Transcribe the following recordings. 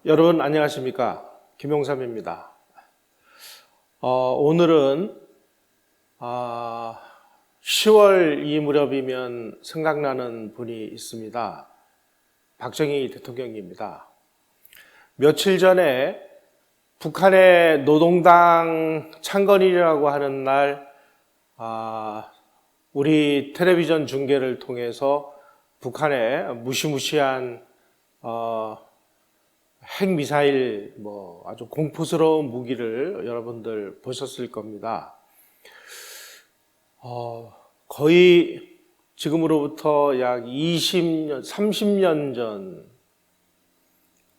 여러분 안녕하십니까? 김용삼입니다. 오늘은 10월 이 무렵이면 생각나는 분이 있습니다. 박정희 대통령입니다. 며칠 전에 북한의 노동당 창건일이라고 하는 날 우리 텔레비전 중계를 통해서 북한의 무시무시한 핵미사일 아주 공포스러운 무기를 여러분들 보셨을 겁니다. 거의 지금으로부터 약 20년, 30년 전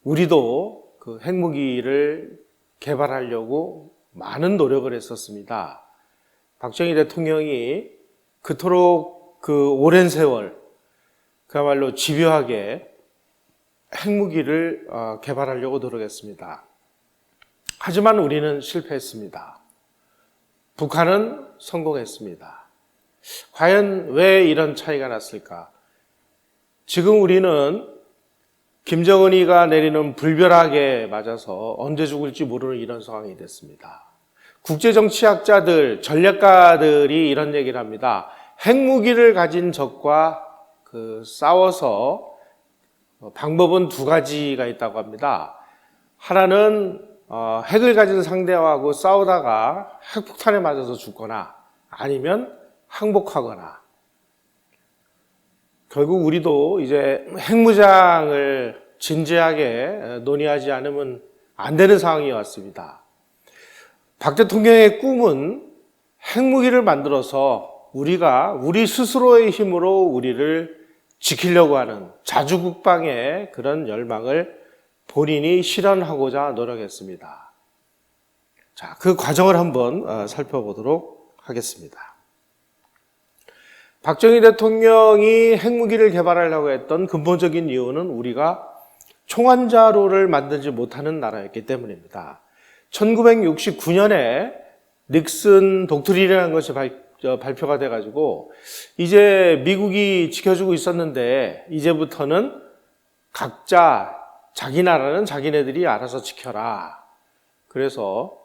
우리도 그 핵무기를 개발하려고 많은 노력을 했었습니다. 박정희 대통령이 그토록 그 오랜 세월 그야말로 집요하게 핵무기를 개발하려고 노력했습니다. 하지만 우리는 실패했습니다. 북한은 성공했습니다. 과연 왜 이런 차이가 났을까? 지금 우리는 김정은이가 내리는 불벼락에 맞아서 언제 죽을지 모르는 이런 상황이 됐습니다. 국제정치학자들, 전략가들이 이런 얘기를 합니다. 핵무기를 가진 적과 싸워서 방법은 두 가지가 있다고 합니다. 하나는 핵을 가진 상대하고 싸우다가 핵폭탄에 맞아서 죽거나 아니면 항복하거나. 결국 우리도 이제 핵무장을 진지하게 논의하지 않으면 안 되는 상황이 왔습니다. 박 대통령의 꿈은 핵무기를 만들어서 우리가 우리 스스로의 힘으로 우리를 지키려고 하는 자주국방의 그런 열망을 본인이 실현하고자 노력했습니다. 자, 그 과정을 한번 살펴보도록 하겠습니다. 박정희 대통령이 핵무기를 개발하려고 했던 근본적인 이유는 우리가 총환자로를 만들지 못하는 나라였기 때문입니다. 1969년에 닉슨 독트린이라는 것이 발표가 돼가지고 이제 미국이 지켜주고 있었는데 이제부터는 각자 자기 나라는 자기네들이 알아서 지켜라. 그래서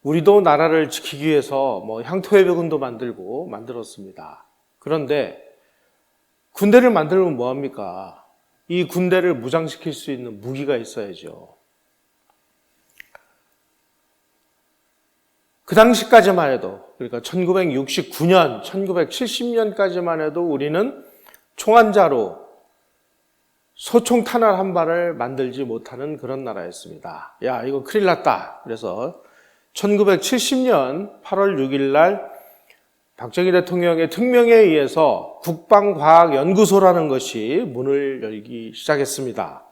우리도 나라를 지키기 위해서 향토해병군도 만들었습니다. 그런데 군대를 만들면 뭐합니까? 이 군대를 무장시킬 수 있는 무기가 있어야죠. 그 당시까지만 해도, 그러니까 1969년, 1970년까지만 해도 우리는 총환자로 소총 탄환 한 발을 만들지 못하는 그런 나라였습니다. 야, 이거 큰일 났다. 그래서 1970년 8월 6일 날 박정희 대통령의 특명에 의해서 국방과학연구소라는 것이 문을 열기 시작했습니다.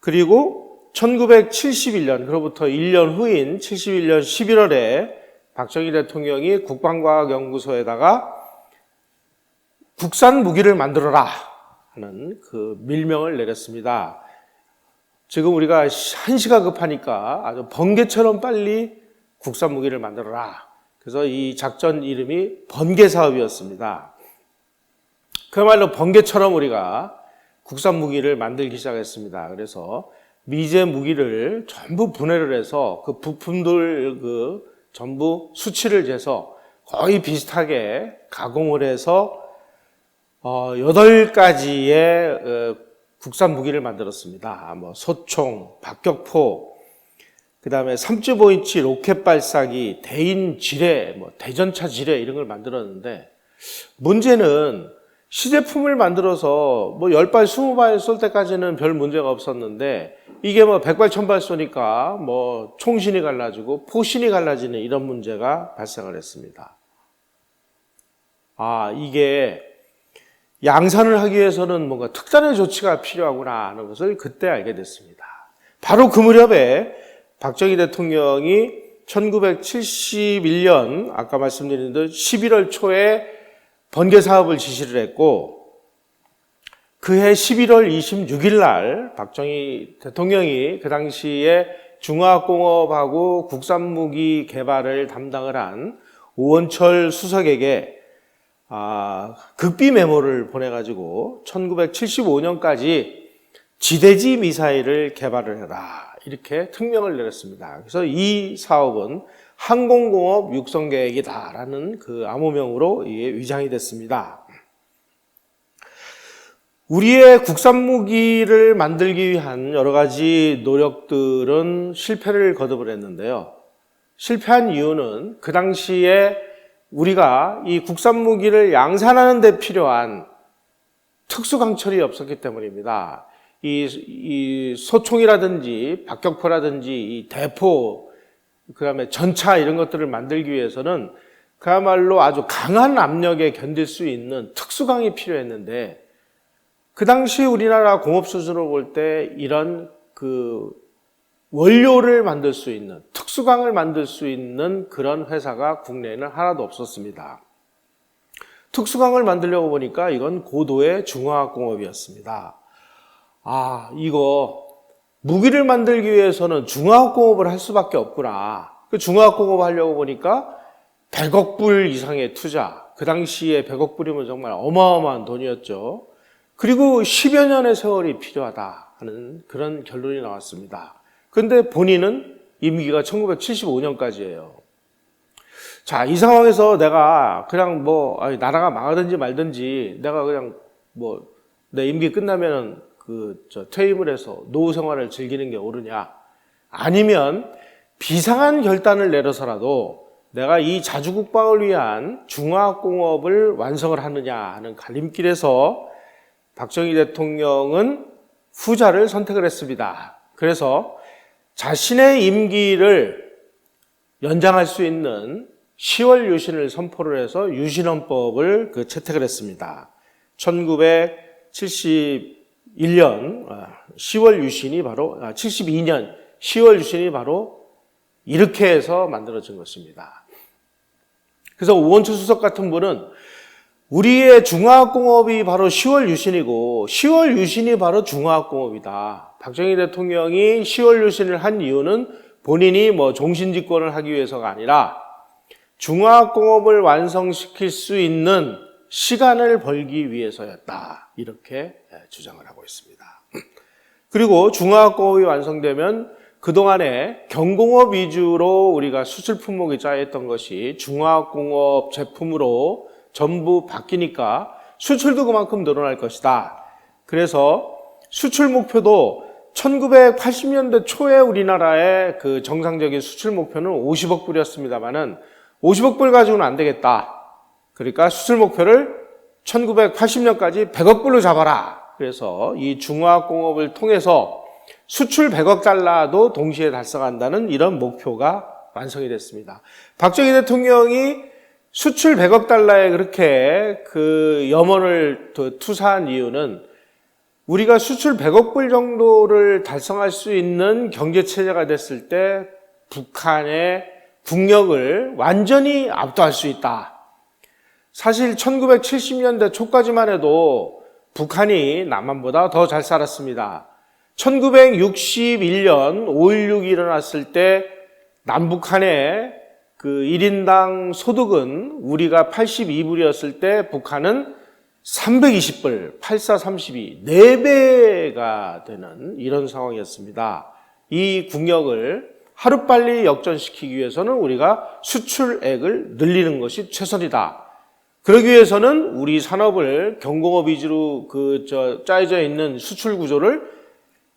그리고 1971년, 그로부터 1년 후인 71년 11월에 박정희 대통령이 국방과학연구소에다가 국산 무기를 만들어라 하는 그 밀명을 내렸습니다. 지금 우리가 한시가 급하니까 아주 번개처럼 빨리 국산 무기를 만들어라. 그래서 이 작전 이름이 번개사업이었습니다. 그야말로 번개처럼 우리가 국산 무기를 만들기 시작했습니다. 그래서 미제 무기를 전부 분해를 해서 그 부품들 전부 수치를 재서 거의 비슷하게 가공을 해서 8가지의 국산 무기를 만들었습니다. 소총, 박격포, 그 다음에 3.5인치 로켓 발사기, 대인 지뢰, 대전차 지뢰 이런 걸 만들었는데 문제는 시제품을 만들어서 10발, 20발 쏠 때까지는 별 문제가 없었는데 이게 100발, 1000발 쏘니까 총신이 갈라지고 포신이 갈라지는 이런 문제가 발생을 했습니다. 이게 양산을 하기 위해서는 뭔가 특단의 조치가 필요하구나 하는 것을 그때 알게 됐습니다. 바로 그 무렵에 박정희 대통령이 1971년 아까 말씀드린 대로 11월 초에 번개 사업을 지시를 했고 그해 11월 26일 날 박정희 대통령이 그 당시에 중화공업하고 국산무기 개발을 담당을 한 오원철 수석에게 극비 메모를 보내가지고 1975년까지 지대지 미사일을 개발을 해라. 이렇게 특명을 내렸습니다. 그래서 이 사업은 항공공업 육성계획이다라는 그 암호명으로 이게 위장이 됐습니다. 우리의 국산 무기를 만들기 위한 여러 가지 노력들은 실패를 거듭을 했는데요. 실패한 이유는 그 당시에 우리가 이 국산 무기를 양산하는 데 필요한 특수강철이 없었기 때문입니다. 이 소총이라든지 박격포라든지 이 대포, 그다음에 전차 이런 것들을 만들기 위해서는 그야말로 아주 강한 압력에 견딜 수 있는 특수강이 필요했는데, 그 당시 우리나라 공업 수준으로 볼 때 이런 그 원료를 만들 수 있는, 특수강을 만들 수 있는 그런 회사가 국내에는 하나도 없었습니다. 특수강을 만들려고 보니까 이건 고도의 중화학공업이었습니다. 이거 무기를 만들기 위해서는 중화학공업을 할 수밖에 없구나. 그 중화학공업 하려고 보니까 100억 불 이상의 투자, 그 당시에 100억 불이면 정말 어마어마한 돈이었죠. 그리고 10여 년의 세월이 필요하다 하는 그런 결론이 나왔습니다. 그런데 본인은 임기가 1975년까지예요. 자, 이 상황에서 내가 그냥 나라가 망하든지 말든지 내가 그냥 내 임기 끝나면은 퇴임을 해서 노후 생활을 즐기는 게 옳으냐? 아니면 비상한 결단을 내려서라도 내가 이 자주국방을 위한 중화학공업을 완성을 하느냐 하는 갈림길에서 박정희 대통령은 후자를 선택을 했습니다. 그래서 자신의 임기를 연장할 수 있는 10월 유신을 선포를 해서 유신헌법을 채택을 했습니다. 1971년 10월 유신이 바로 72년 10월 유신이 바로 이렇게 해서 만들어진 것입니다. 그래서 우원초 수석 같은 분은 우리의 중화학공업이 바로 10월 유신이고 10월 유신이 바로 중화학공업이다. 박정희 대통령이 10월 유신을 한 이유는 본인이 종신집권을 하기 위해서가 아니라 중화학공업을 완성시킬 수 있는 시간을 벌기 위해서였다. 이렇게 주장을 하고 있습니다. 그리고 중화학공업이 완성되면 그동안에 경공업 위주로 우리가 수출 품목이 짜였던 것이 중화학공업 제품으로 전부 바뀌니까 수출도 그만큼 늘어날 것이다. 그래서 수출 목표도 1980년대 초에 우리나라의 그 정상적인 수출 목표는 50억 불이었습니다만은 50억 불 가지고는 안 되겠다. 그러니까 수출 목표를 1980년까지 100억 불로 잡아라. 그래서 이 중화학공업을 통해서 수출 100억 달러도 동시에 달성한다는 이런 목표가 완성이 됐습니다. 박정희 대통령이 수출 100억 달러에 그렇게 그 염원을 투사한 이유는 우리가 수출 100억 불 정도를 달성할 수 있는 경제체제가 됐을 때 북한의 국력을 완전히 압도할 수 있다. 사실 1970년대 초까지만 해도 북한이 남한보다 더 잘 살았습니다. 1961년 5.16이 일어났을 때 남북한의 그 1인당 소득은 우리가 82불이었을 때 북한은 320불, 8432, 4배가 되는 이런 상황이었습니다. 이 국력을 하루빨리 역전시키기 위해서는 우리가 수출액을 늘리는 것이 최선이다. 그러기 위해서는 우리 산업을 경공업 위주로 짜여져 있는 수출 구조를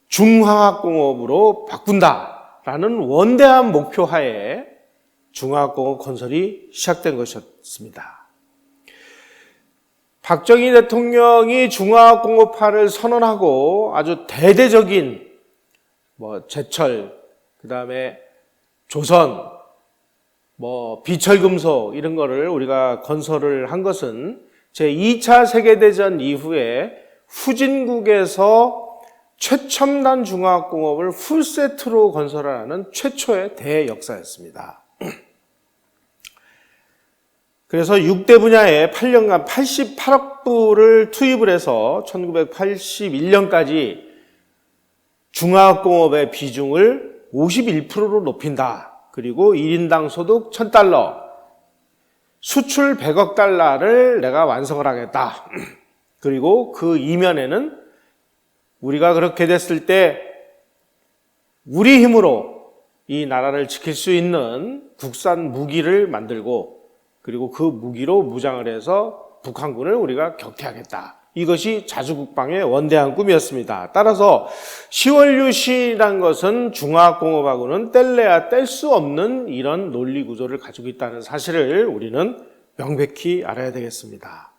중화학공업으로 바꾼다라는 원대한 목표 하에 중화학공업 건설이 시작된 것이었습니다. 박정희 대통령이 중화학공업화를 선언하고 아주 대대적인 제철, 그 다음에 조선, 비철금속 이런 거를 우리가 건설을 한 것은 제2차 세계대전 이후에 후진국에서 최첨단 중화학공업을 풀세트로 건설하는 최초의 대역사였습니다. 그래서 6대 분야에 8년간 88억 불을 투입을 해서 1981년까지 중화학공업의 비중을 51%로 높인다. 그리고 1인당 소득 1,000달러, 수출 100억 달러를 내가 완성을 하겠다. 그리고 그 이면에는 우리가 그렇게 됐을 때 우리 힘으로 이 나라를 지킬 수 있는 국산 무기를 만들고 그리고 그 무기로 무장을 해서 북한군을 우리가 격퇴하겠다. 이것이 자주국방의 원대한 꿈이었습니다. 따라서 시월유신이라는 것은 중화공업하고는 뗄래야 뗄 수 없는 이런 논리 구조를 가지고 있다는 사실을 우리는 명백히 알아야 되겠습니다.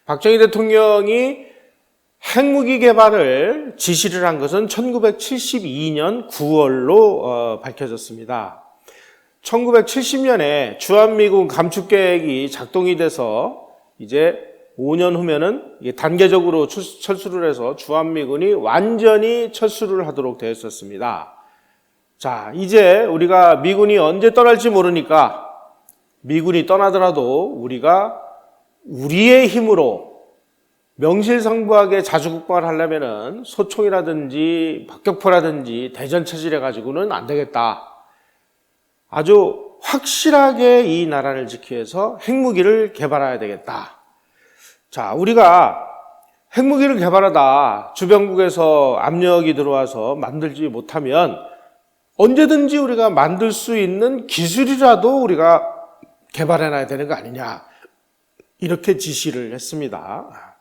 박정희 대통령이 핵무기 개발을 지시를 한 것은 1972년 9월로 밝혀졌습니다. 1970년에 주한미군 감축계획이 작동이 돼서 이제 5년 후면은 단계적으로 철수를 해서 주한미군이 완전히 철수를 하도록 되어 있었습니다. 자, 이제 우리가 미군이 언제 떠날지 모르니까 미군이 떠나더라도 우리가 우리의 힘으로 명실상부하게 자주국방을 하려면은 소총이라든지 박격포라든지 대전차지를 가지고는 안 되겠다. 아주 확실하게 이 나라를 지키기 위해서 핵무기를 개발해야 되겠다. 자, 우리가 핵무기를 개발하다 주변국에서 압력이 들어와서 만들지 못하면 언제든지 우리가 만들 수 있는 기술이라도 우리가 개발해놔야 되는 거 아니냐. 이렇게 지시를 했습니다.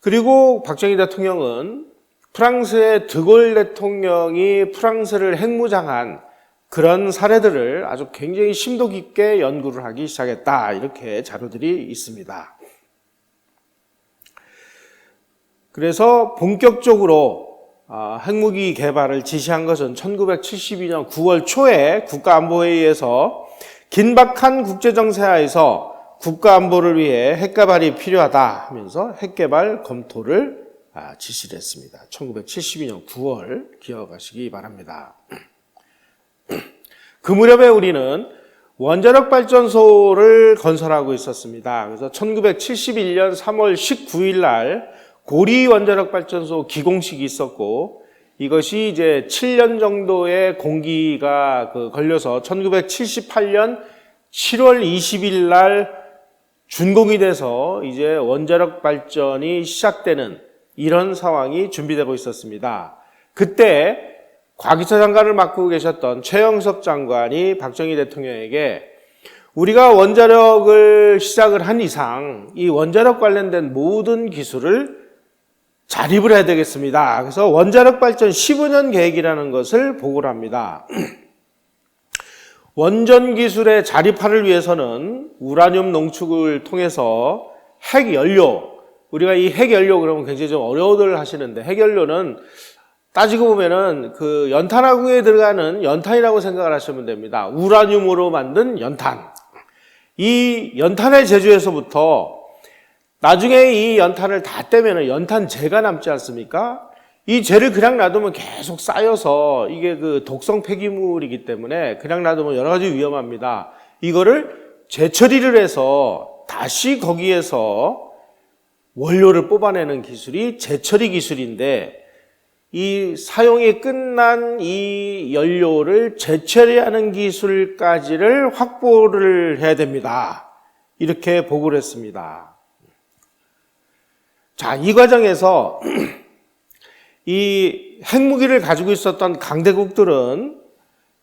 그리고 박정희 대통령은 프랑스의 드골 대통령이 프랑스를 핵무장한 그런 사례들을 아주 굉장히 심도 깊게 연구를 하기 시작했다. 이렇게 자료들이 있습니다. 그래서 본격적으로 핵무기 개발을 지시한 것은 1972년 9월 초에 국가안보회의에서 긴박한 국제정세하에서 국가안보를 위해 핵개발이 필요하다 하면서 핵개발 검토를 지시를 했습니다. 1972년 9월 기억하시기 바랍니다. 그 무렵에 우리는 원자력 발전소를 건설하고 있었습니다. 그래서 1971년 3월 19일 날 고리 원자력 발전소 기공식이 있었고 이것이 이제 7년 정도의 공기가 걸려서 1978년 7월 20일 날 준공이 돼서 이제 원자력 발전이 시작되는 이런 상황이 준비되고 있었습니다. 그때 과기차 장관을 맡고 계셨던 최영석 장관이 박정희 대통령에게 우리가 원자력을 시작을 한 이상 이 원자력 관련된 모든 기술을 자립을 해야 되겠습니다. 그래서 원자력 발전 15년 계획이라는 것을 보고를 합니다. 원전 기술의 자립화를 위해서는 우라늄 농축을 통해서 핵연료, 우리가 이 핵연료 그러면 굉장히 좀 어려워들 하시는데 핵연료는 따지고 보면은 그 연탄화구에 들어가는 연탄이라고 생각을 하시면 됩니다. 우라늄으로 만든 연탄. 이 연탄의 제조에서부터 나중에 이 연탄을 다 떼면은 연탄재가 남지 않습니까? 이 재를 그냥 놔두면 계속 쌓여서 이게 그 독성 폐기물이기 때문에 그냥 놔두면 여러 가지 위험합니다. 이거를 재처리를 해서 다시 거기에서 원료를 뽑아내는 기술이 재처리 기술인데 이 사용이 끝난 이 연료를 재처리하는 기술까지를 확보를 해야 됩니다. 이렇게 보고를 했습니다. 자, 이 과정에서 이 핵무기를 가지고 있었던 강대국들은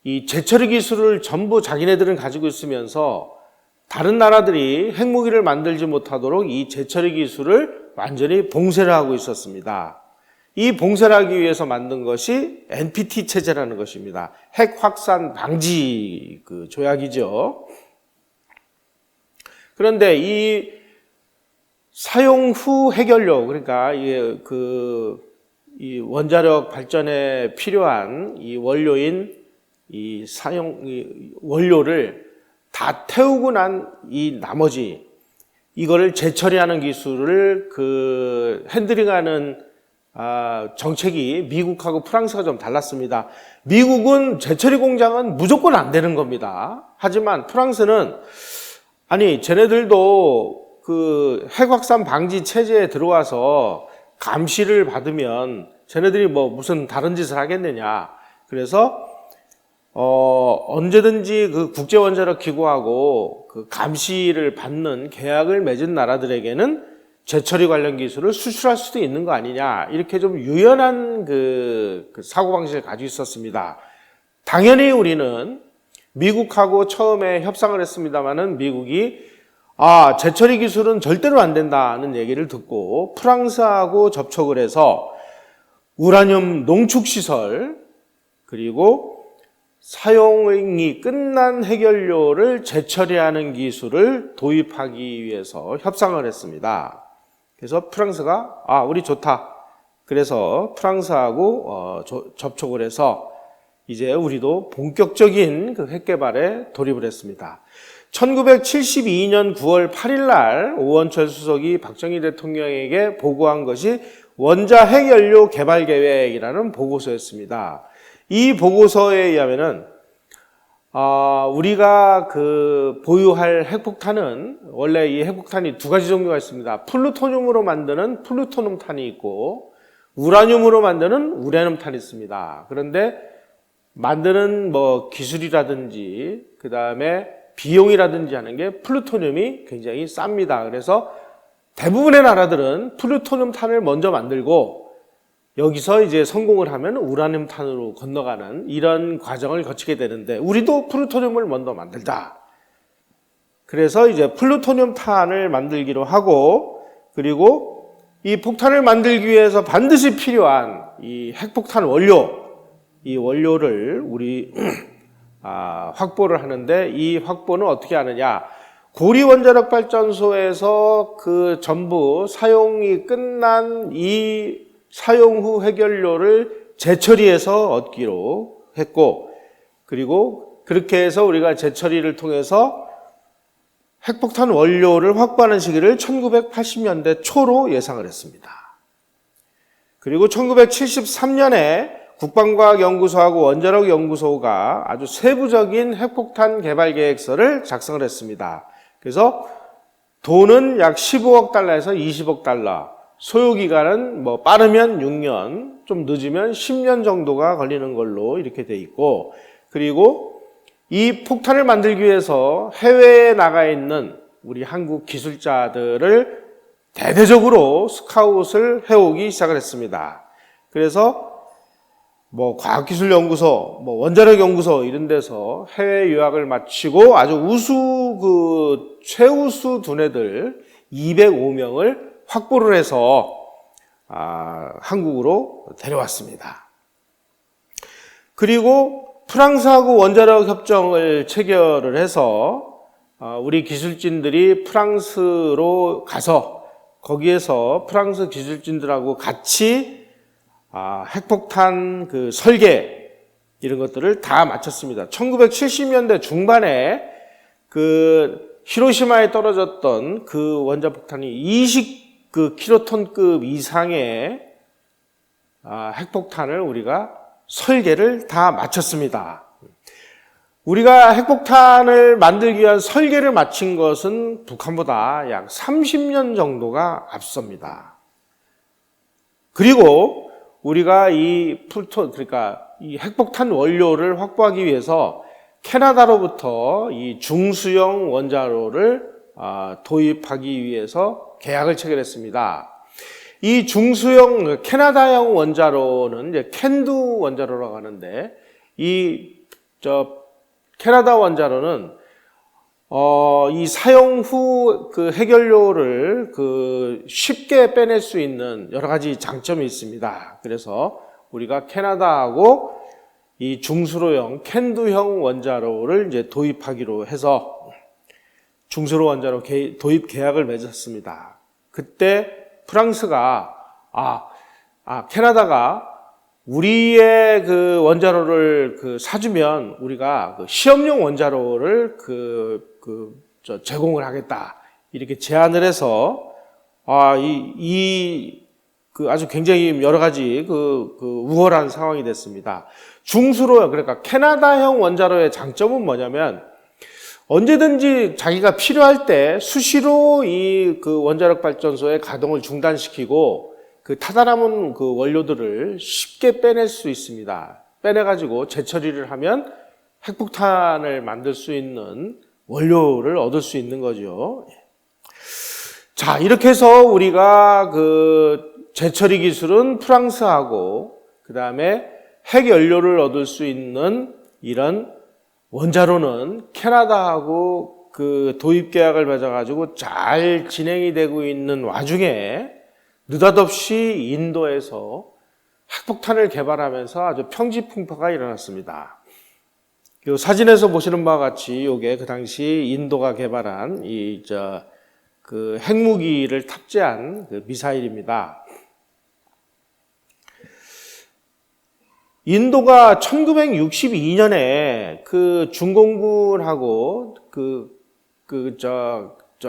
이 재처리 기술을 전부 자기네들은 가지고 있으면서 다른 나라들이 핵무기를 만들지 못하도록 이 재처리 기술을 완전히 봉쇄를 하고 있었습니다. 이 봉쇄를 하기 위해서 만든 것이 NPT 체제라는 것입니다. 핵 확산 방지 조약이죠. 그런데 이 사용 후 핵연료, 그러니까 이 원자력 발전에 필요한 이 원료인 이 원료를 다 태우고 난 이 나머지 이거를 재처리하는 기술을 핸들링하는 정책이 미국하고 프랑스가 좀 달랐습니다. 미국은 재처리 공장은 무조건 안 되는 겁니다. 하지만 프랑스는 아니 쟤네들도 핵 확산 방지 체제에 들어와서 감시를 받으면 쟤네들이 무슨 다른 짓을 하겠느냐. 그래서 언제든지 국제원자력 기구하고 감시를 받는 계약을 맺은 나라들에게는 재처리 관련 기술을 수출할 수도 있는 거 아니냐, 이렇게 좀 유연한 그 사고방식을 가지고 있었습니다. 당연히 우리는 미국하고 처음에 협상을 했습니다마는 미국이 재처리 기술은 절대로 안 된다는 얘기를 듣고 프랑스하고 접촉을 해서 우라늄 농축시설, 그리고 사용이 끝난 해결료를 재처리하는 기술을 도입하기 위해서 협상을 했습니다. 그래서 프랑스가 우리 좋다. 그래서 프랑스하고 접촉을 해서 이제 우리도 본격적인 그 핵개발에 돌입을 했습니다. 1972년 9월 8일 날 오원철 수석이 박정희 대통령에게 보고한 것이 원자 핵연료 개발 계획이라는 보고서였습니다. 이 보고서에 의하면은 우리가 그 보유할 핵폭탄은, 원래 이 핵폭탄이 두 가지 종류가 있습니다. 플루토늄으로 만드는 플루토늄탄이 있고 우라늄으로 만드는 우라늄탄이 있습니다. 그런데 만드는 기술이라든지 그 다음에 비용이라든지 하는 게 플루토늄이 굉장히 쌉니다. 그래서 대부분의 나라들은 플루토늄탄을 먼저 만들고 여기서 이제 성공을 하면 우라늄탄으로 건너가는 이런 과정을 거치게 되는데, 우리도 플루토늄을 먼저 만들자. 그래서 이제 플루토늄탄을 만들기로 하고, 그리고 이 폭탄을 만들기 위해서 반드시 필요한 이 핵폭탄 원료, 이 원료를 우리 확보를 하는데, 이 확보는 어떻게 하느냐? 고리원자력발전소에서 그 전부 사용이 끝난 이 사용 후 해결료를 재처리해서 얻기로 했고, 그리고 그렇게 해서 우리가 재처리를 통해서 핵폭탄 원료를 확보하는 시기를 1980년대 초로 예상을 했습니다. 그리고 1973년에 국방과학연구소하고 원자력연구소가 아주 세부적인 핵폭탄 개발 계획서를 작성을 했습니다. 그래서 돈은 약 15억 달러에서 20억 달러, 소요기간은 빠르면 6년, 좀 늦으면 10년 정도가 걸리는 걸로 이렇게 돼 있고, 그리고 이 폭탄을 만들기 위해서 해외에 나가 있는 우리 한국 기술자들을 대대적으로 스카웃을 해오기 시작을 했습니다. 그래서 과학기술연구소, 원자력연구소 이런 데서 해외 유학을 마치고 아주 최우수 두뇌들 205명을 확보를 해서 한국으로 데려왔습니다. 그리고 프랑스하고 원자력 협정을 체결을 해서 우리 기술진들이 프랑스로 가서 거기에서 프랑스 기술진들하고 같이 핵폭탄 그 설계 이런 것들을 다 마쳤습니다. 1970년대 중반에 그 히로시마에 떨어졌던 그 원자폭탄이 20킬로톤급 이상의 핵폭탄을 우리가 설계를 다 마쳤습니다. 우리가 핵폭탄을 만들기 위한 설계를 마친 것은 북한보다 약 30년 정도가 앞섭니다. 그리고 우리가 그러니까 이 핵폭탄 원료를 확보하기 위해서 캐나다로부터 이 중수형 원자로를 도입하기 위해서 계약을 체결했습니다. 이 중수형 캐나다형 원자로는 이제 캔두 원자로라고 하는데, 캐나다 원자로는 이 사용 후 그 해결료를 쉽게 빼낼 수 있는 여러 가지 장점이 있습니다. 그래서 우리가 캐나다하고 이 중수로형 캔두형 원자로를 이제 도입하기로 해서 중수로 원자로 도입 계약을 맺었습니다. 그때 프랑스가 캐나다가 우리의 그 원자로를 사주면 우리가 시험용 원자로를 제공을 하겠다, 이렇게 제안을 해서 아주 굉장히 여러 가지 우월한 상황이 됐습니다. 중수로, 그러니까 캐나다형 원자로의 장점은 뭐냐면 언제든지 자기가 필요할 때 수시로 이 원자력 발전소의 가동을 중단시키고 타다 남은 원료들을 쉽게 빼낼 수 있습니다. 빼내가지고 재처리를 하면 핵폭탄을 만들 수 있는 원료를 얻을 수 있는 거죠. 자, 이렇게 해서 우리가 그 재처리 기술은 프랑스하고 그 다음에 핵연료를 얻을 수 있는 이런 원자로는 캐나다하고 그 도입 계약을 맺어가지고 잘 진행이 되고 있는 와중에 느닷없이 인도에서 핵폭탄을 개발하면서 아주 평지풍파가 일어났습니다. 이 사진에서 보시는 바와 같이 이게 그 당시 인도가 개발한 그 핵무기를 탑재한 그 미사일입니다. 인도가 1962년에 그 중공군하고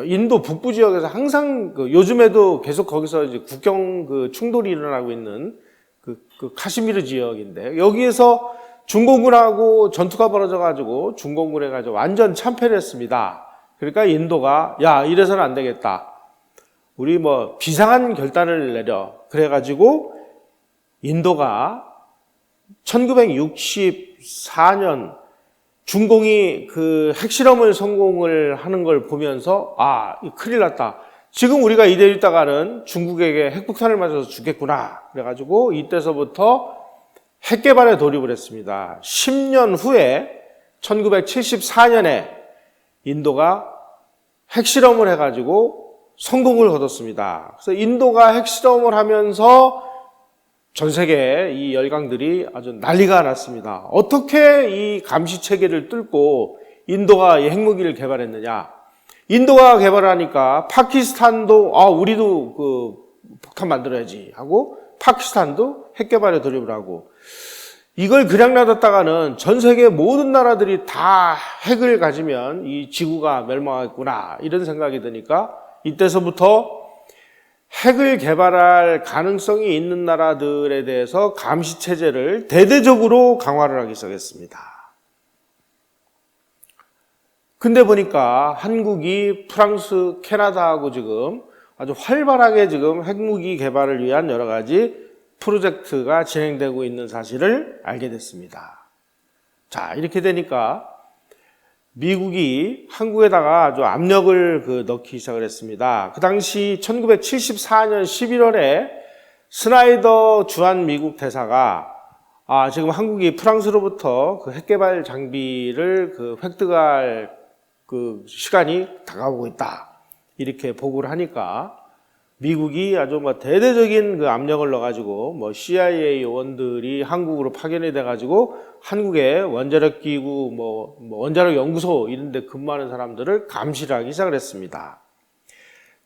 인도 북부 지역에서 항상 요즘에도 계속 거기서 이제 국경 충돌이 일어나고 있는 그 카시미르 지역인데 여기에서 중공군하고 전투가 벌어져가지고 중공군에 가지고 완전 참패를 했습니다. 그러니까 인도가 야 이래서는 안 되겠다. 우리 뭐 비상한 결단을 내려. 그래가지고 인도가 1964년 중공이 그 핵실험을 성공을 하는 걸 보면서 큰일 났다. 지금 우리가 이대로 있다가는 중국에게 핵폭탄을 맞아서 죽겠구나. 그래가지고 이때서부터 핵 개발에 돌입을 했습니다. 10년 후에 1974년에 인도가 핵실험을 해가지고 성공을 거뒀습니다. 그래서 인도가 핵실험을 하면서 전 세계 이 열강들이 아주 난리가 났습니다. 어떻게 이 감시 체계를 뚫고 인도가 이 핵무기를 개발했느냐? 인도가 개발하니까 파키스탄도 우리도 그 폭탄 만들어야지 하고 파키스탄도 핵 개발에 돌입을 하고 이걸 그냥 놔뒀다가는 전 세계 모든 나라들이 다 핵을 가지면 이 지구가 멸망하겠구나 이런 생각이 드니까 이때서부터 핵을 개발할 가능성이 있는 나라들에 대해서 감시 체제를 대대적으로 강화를 하기 시작했습니다. 근데 보니까 한국이 프랑스, 캐나다하고 지금 아주 활발하게 지금 핵무기 개발을 위한 여러 가지 프로젝트가 진행되고 있는 사실을 알게 됐습니다. 자, 이렇게 되니까 미국이 한국에다가 아주 압력을 넣기 시작을 했습니다. 그 당시 1974년 11월에 스나이더 주한 미국 대사가 지금 한국이 프랑스로부터 그 핵개발 장비를 획득할 그 시간이 다가오고 있다. 이렇게 보고를 하니까 미국이 아주 대대적인 그 압력을 넣어가지고 CIA 요원들이 한국으로 파견이 돼가지고 한국의 원자력 기구, 원자력 연구소 이런 데 근무하는 사람들을 감시를 하기 시작을 했습니다.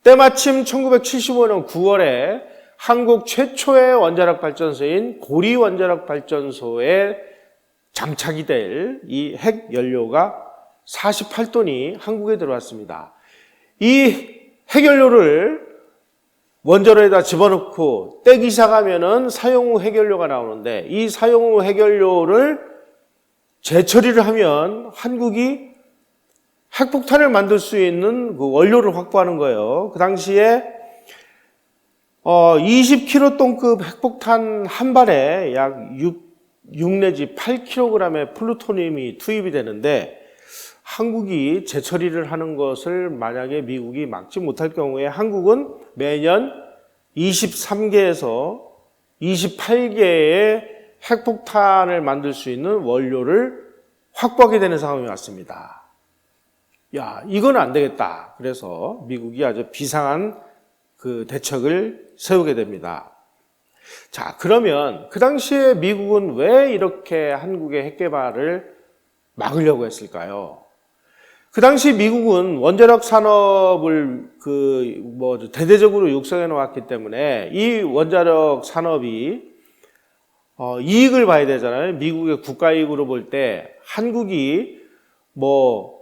때마침 1975년 9월에 한국 최초의 원자력 발전소인 고리 원자력 발전소에 장착이 될 이 핵 연료가 48톤이 한국에 들어왔습니다. 이 핵연료를 원자로에다 집어넣고 떼기 시작하면은 사용 후 핵연료가 나오는데 이 사용 후 핵연료를 재처리를 하면 한국이 핵폭탄을 만들 수 있는 그 원료를 확보하는 거예요. 그 당시에 20kg급 핵폭탄 한 발에 약 6 내지 8kg의 플루토늄이 투입이 되는데 한국이 재처리를 하는 것을 만약에 미국이 막지 못할 경우에 한국은 매년 23개에서 28개의 핵폭탄을 만들 수 있는 원료를 확보하게 되는 상황이 왔습니다. 야, 이건 안 되겠다. 그래서 미국이 아주 비상한 그 대책을 세우게 됩니다. 자, 그러면 그 당시에 미국은 왜 이렇게 한국의 핵 개발을 막으려고 했을까요? 그 당시 미국은 원자력 산업을 대대적으로 육성해 놓았기 때문에 이 원자력 산업이 이익을 봐야 되잖아요. 미국의 국가 이익으로 볼 때 한국이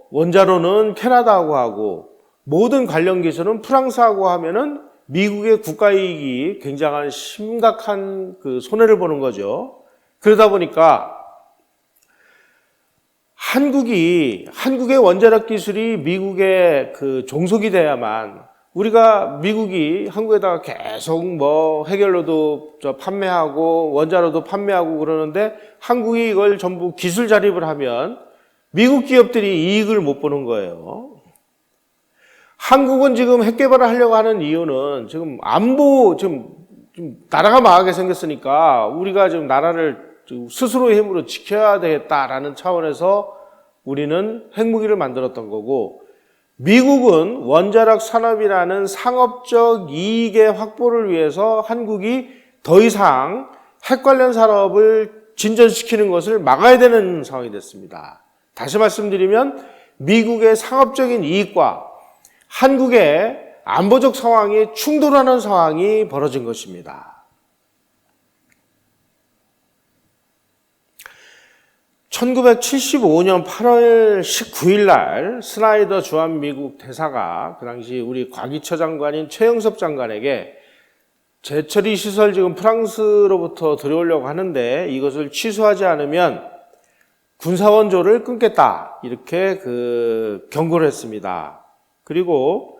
원자로는 캐나다하고 하고 모든 관련 기술은 프랑스하고 하면은 미국의 국가 이익이 굉장한 심각한 그 손해를 보는 거죠. 그러다 보니까 한국의 원자력 기술이 미국의 그 종속이 돼야만 우리가 미국이 한국에다가 계속 핵연료도 판매하고 원자로도 판매하고 그러는데 한국이 이걸 전부 기술 자립을 하면 미국 기업들이 이익을 못 보는 거예요. 한국은 지금 핵 개발을 하려고 하는 이유는 지금 안보, 지금 나라가 망하게 생겼으니까 우리가 지금 나라를 스스로의 힘으로 지켜야 되겠다라는 차원에서 우리는 핵무기를 만들었던 거고, 미국은 원자력 산업이라는 상업적 이익의 확보를 위해서 한국이 더 이상 핵 관련 산업을 진전시키는 것을 막아야 되는 상황이 됐습니다. 다시 말씀드리면 미국의 상업적인 이익과 한국의 안보적 상황이 충돌하는 상황이 벌어진 것입니다. 1975년 8월 19일 날 스나이더 주한미국 대사가 그 당시 우리 과기처 장관인 최영섭 장관에게 재처리 시설 지금 프랑스로부터 들여오려고 하는데 이것을 취소하지 않으면 군사원조를 끊겠다, 이렇게 경고를 했습니다. 그리고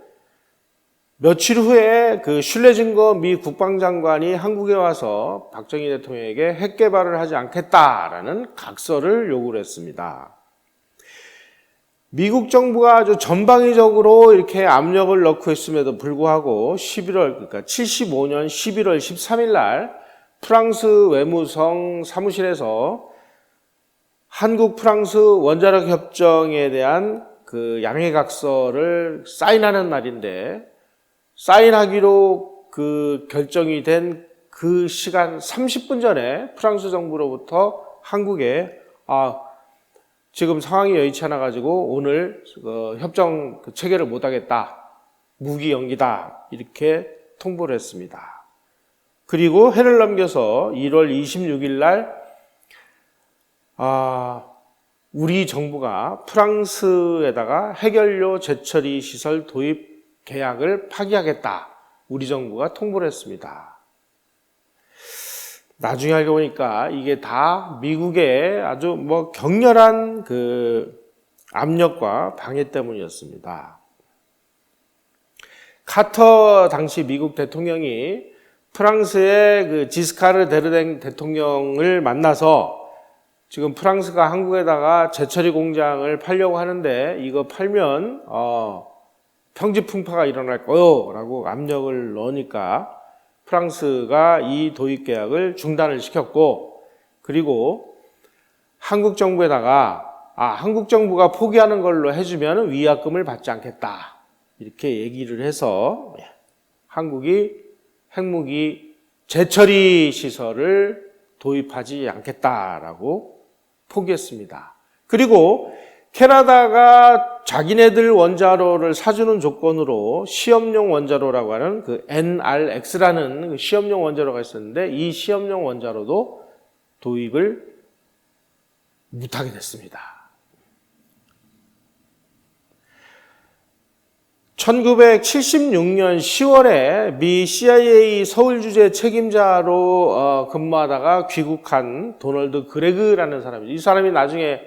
며칠 후에 슐레징거 미 국방장관이 한국에 와서 박정희 대통령에게 핵 개발을 하지 않겠다라는 각서를 요구를 했습니다. 미국 정부가 아주 전방위적으로 이렇게 압력을 넣고 있음에도 불구하고 75년 11월 13일 날 프랑스 외무성 사무실에서 한국 프랑스 원자력 협정에 대한 양해 각서를 사인하는 날인데, 사인하기로 결정이 된 그 시간 30분 전에 프랑스 정부로부터 한국에 지금 상황이 여의치 않아 가지고 오늘 협정 체결을 못 하겠다, 무기 연기다, 이렇게 통보를 했습니다. 그리고 해를 넘겨서 1월 26일 날 우리 정부가 프랑스에다가 핵연료 재처리 시설 도입 계약을 파기하겠다, 우리 정부가 통보를 했습니다. 나중에 알고 보니까 이게 다 미국의 아주 격렬한 압력과 방해 때문이었습니다. 카터 당시 미국 대통령이 프랑스의 지스카르 데르댕 대통령을 만나서 지금 프랑스가 한국에다가 재처리 공장을 팔려고 하는데 이거 팔면 평지풍파가 일어날 거요 라고 압력을 넣으니까 프랑스가 이 도입 계약을 중단을 시켰고, 그리고 한국 정부에다가 한국 정부가 포기하는 걸로 해주면 위약금을 받지 않겠다, 이렇게 얘기를 해서 한국이 핵무기 재처리 시설을 도입하지 않겠다라고 포기했습니다. 그리고 캐나다가 자기네들 원자로를 사주는 조건으로 시험용 원자로라고 하는 NRX라는 시험용 원자로가 있었는데 이 시험용 원자로도 도입을 못하게 됐습니다. 1976년 10월에 미 CIA 서울 주재 책임자로 근무하다가 귀국한 도널드 그레그라는 사람이죠. 이 사람이 나중에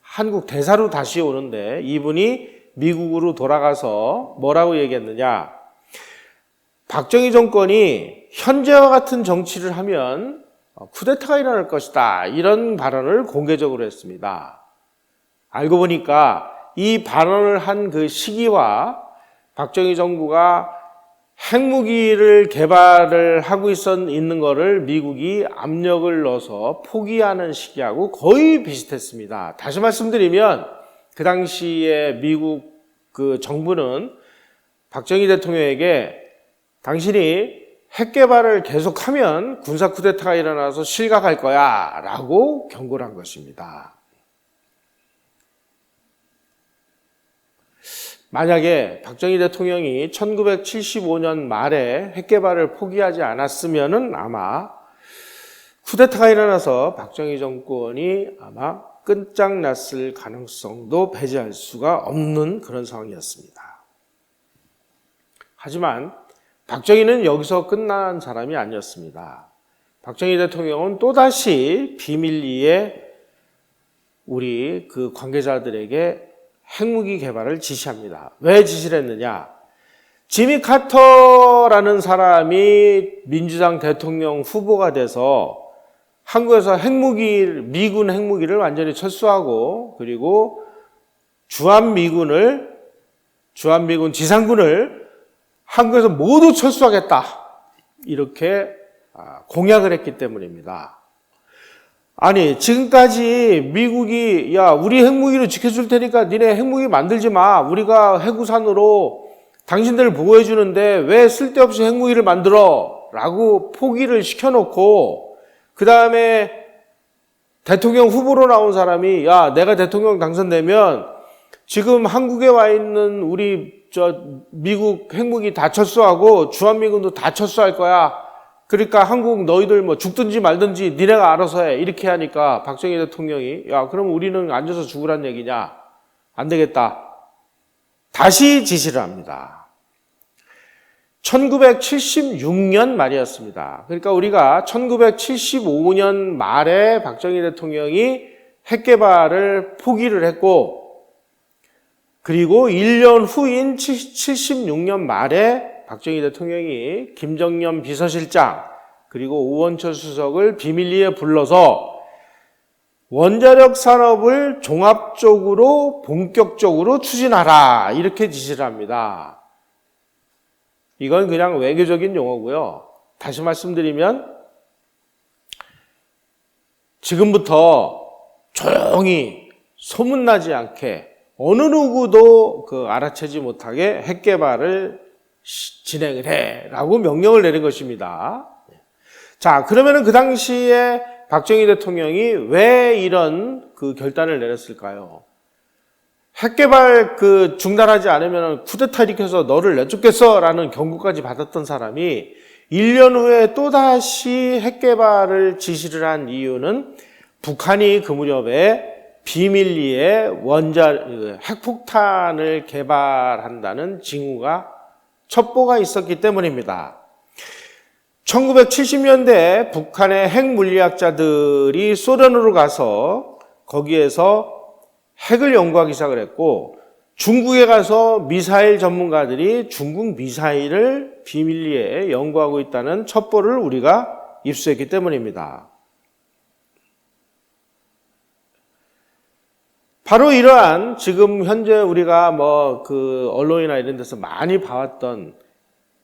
한국 대사로 다시 오는데 이분이 미국으로 돌아가서 뭐라고 얘기했느냐, 박정희 정권이 현재와 같은 정치를 하면 쿠데타가 일어날 것이다, 이런 발언을 공개적으로 했습니다. 알고 보니까 이 발언을 한 그 시기와 박정희 정부가 핵무기를 개발을 하고 있는 거를 미국이 압력을 넣어서 포기하는 시기하고 거의 비슷했습니다. 다시 말씀드리면 그 당시에 미국 정부는 박정희 대통령에게 당신이 핵 개발을 계속하면 군사 쿠데타가 일어나서 실각할 거야 라고 경고를 한 것입니다. 만약에 박정희 대통령이 1975년 말에 핵 개발을 포기하지 않았으면은 아마 쿠데타가 일어나서 박정희 정권이 아마 끝장났을 가능성도 배제할 수가 없는 그런 상황이었습니다. 하지만 박정희는 여기서 끝난 사람이 아니었습니다. 박정희 대통령은 또다시 비밀리에 우리 관계자들에게 핵무기 개발을 지시합니다. 왜 지시를 했느냐? 지미 카터라는 사람이 민주당 대통령 후보가 돼서 한국에서 미군 핵무기를 완전히 철수하고 그리고 주한미군을 주한미군 지상군을 한국에서 모두 철수하겠다. 이렇게 공약을 했기 때문입니다. 아니, 지금까지 미국이 야, 우리 핵무기로 지켜줄 테니까 니네 핵무기 만들지 마. 우리가 해구산으로 당신들을 보호해 주는데 왜 쓸데없이 핵무기를 만들어? 라고 포기를 시켜놓고 그 다음에 대통령 후보로 나온 사람이 야, 내가 대통령 당선되면 지금 한국에 와 있는 우리 미국 핵무기 다 철수하고 주한미군도 다 철수할 거야. 그러니까 한국 너희들 뭐 죽든지 말든지 니네가 알아서 해. 이렇게 하니까 박정희 대통령이 야, 그럼 우리는 앉아서 죽으란 얘기냐? 안 되겠다. 다시 지시를 합니다. 1976년 말이었습니다. 그러니까 우리가 1975년 말에 박정희 대통령이 핵 개발을 포기를 했고 그리고 1년 후인 76년 말에 박정희 대통령이 김정년 비서실장 그리고 오원철 수석을 비밀리에 불러서 원자력 산업을 종합적으로 본격적으로 추진하라 이렇게 지시를 합니다. 이건 그냥 외교적인 용어고요. 다시 말씀드리면 지금부터 조용히 소문나지 않게 어느 누구도 알아채지 못하게 핵 개발을 진행을 해라고 명령을 내린 것입니다. 자, 그러면은 그 당시에 박정희 대통령이 왜 이런 결단을 내렸을까요? 핵 개발 중단하지 않으면 쿠데타 일으켜서 너를 내쫓겠어라는 경고까지 받았던 사람이 1년 후에 또다시 핵 개발을 지시를 한 이유는 북한이 그 무렵에 비밀리에 핵폭탄을 개발한다는 징후가 첩보가 있었기 때문입니다. 1970년대 북한의 핵물리학자들이 소련으로 가서 거기에서 핵을 연구하기 시작을 했고 중국에 가서 미사일 전문가들이 중국 미사일을 비밀리에 연구하고 있다는 첩보를 우리가 입수했기 때문입니다. 바로 이러한 지금 현재 우리가 언론이나 이런 데서 많이 봐왔던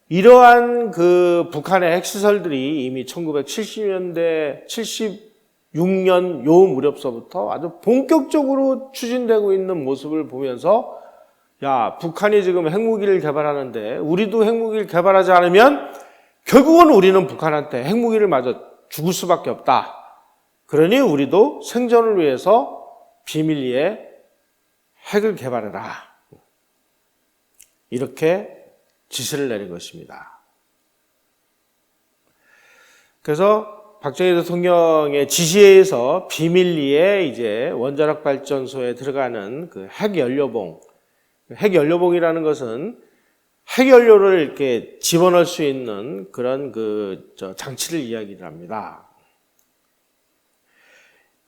이러한 북한의 핵시설들이 이미 1970년대, 76년 요 무렵서부터 아주 본격적으로 추진되고 있는 모습을 보면서 야, 북한이 지금 핵무기를 개발하는데 우리도 핵무기를 개발하지 않으면 결국은 우리는 북한한테 핵무기를 맞아 죽을 수밖에 없다. 그러니 우리도 생존을 위해서 비밀리에 핵을 개발해라. 이렇게 지시를 내린 것입니다. 그래서 박정희 대통령의 지시에 의해서 비밀리에 이제 원자력 발전소에 들어가는 핵연료봉. 핵연료봉이라는 것은 핵연료를 이렇게 집어넣을 수 있는 그런 장치를 이야기를 합니다.